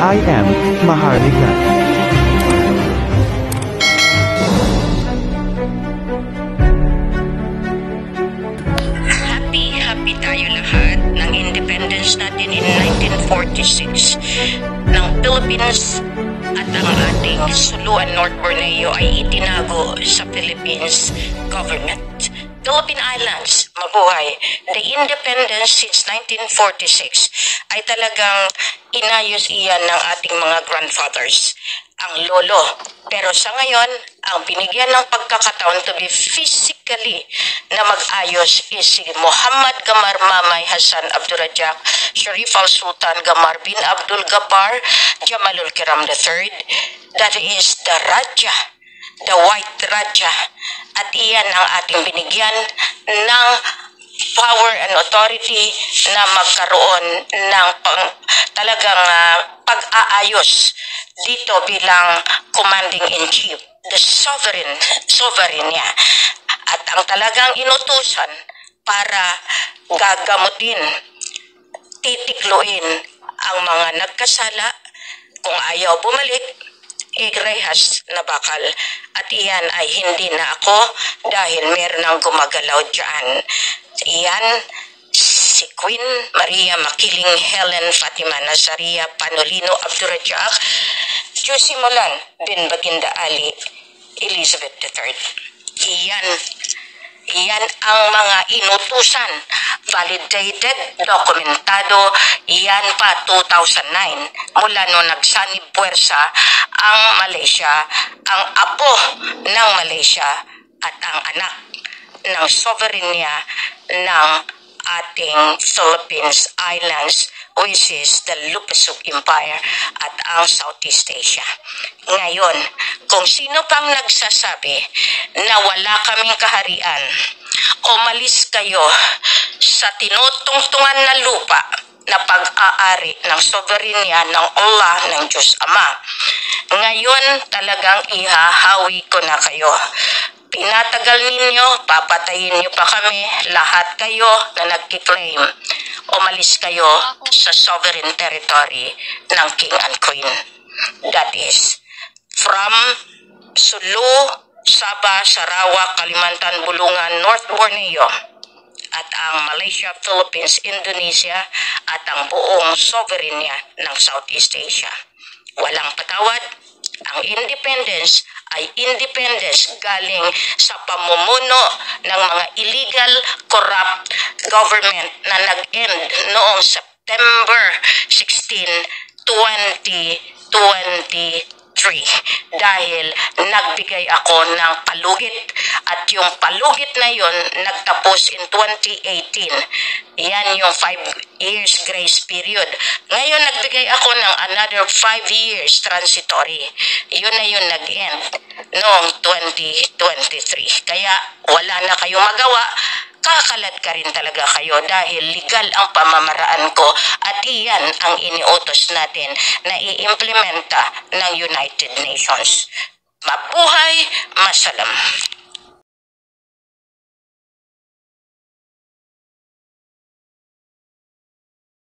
I am Maharlika. Happy tayo lahat ng independence natin in 1946 ng Philippines at ang ating Suluan North Borneo ay itinago sa Philippines government. Philippine Islands, mabuhay. The independence since 1946 ay talagang inayos iyan ng ating mga grandfathers, ang lolo. Pero sa ngayon, ang binigyan ng pagkakataon to be physically na mag-ayos is si Muhammad Gamar Mamay Hassan Abdul Rajak, Sharif al-Sultan Gamar bin Abdul Gabbar, Jamalul Kiram III. That is the Raja, the White Raja. At iyan ang ating binigyan ng power and authority na magkaroon ng talagang pag-aayos dito bilang commanding-in-chief, the sovereign niya. At ang talagang inutusan para gagamutin, titikluin ang mga nagkasala, kung ayaw bumalik, rehas na bakal. At iyan ay hindi na ako dahil meron ng gumagalaw dyan. Iyan, si Queen Maria Makiling Helen Fatima Nazaria Panolino Abdul Rajak, Jusimulan bin Baginda Ali Elizabeth III. Iyan ang mga inutusan, validated, dokumentado, iyan pa 2009, mula nung nagsanib puwersa ang Malaysia, ang apo ng Malaysia at ang anak ng sovereign niya ng ating Philippines Islands, which is the Lupasug Empire at ang Southeast Asia. Ngayon, kung sino pang nagsasabi na wala kaming kaharian, umalis kayo sa tinutungtungan na lupa na pag-aari ng soberenya ng Allah, ng Diyos Ama. Ngayon, talagang ihahawi ko na kayo. Pinatagal ninyo, papatayin nyo pa kami, lahat kayo na nagkiklaim. Umalis kayo sa sovereign territory ng King and Queen. That is from Sulu, Sabah, Sarawak, Kalimantan, Bulungan, North Borneo, at ang Malaysia, Philippines, Indonesia, at ang buong sovereignty ng Southeast Asia. Walang patawad. Ang independence ay independence galing sa pamumuno ng mga illegal, corrupt government na nag-end noong September 16, 2023 dahil nagbigay ako ng palugit at yung palugit na yon nagtapos in 2018. Yan yung 5 years grace period. Ngayon nagbigay ako ng another 5 years transitory. Yun na yung nag-end noong 2023. Kaya wala na kayong magawa. Kakalad ka rin talaga kayo dahil legal ang pamamaraan ko at iyan ang iniutos natin na i-implementa ng United Nations. Mabuhay, masalam.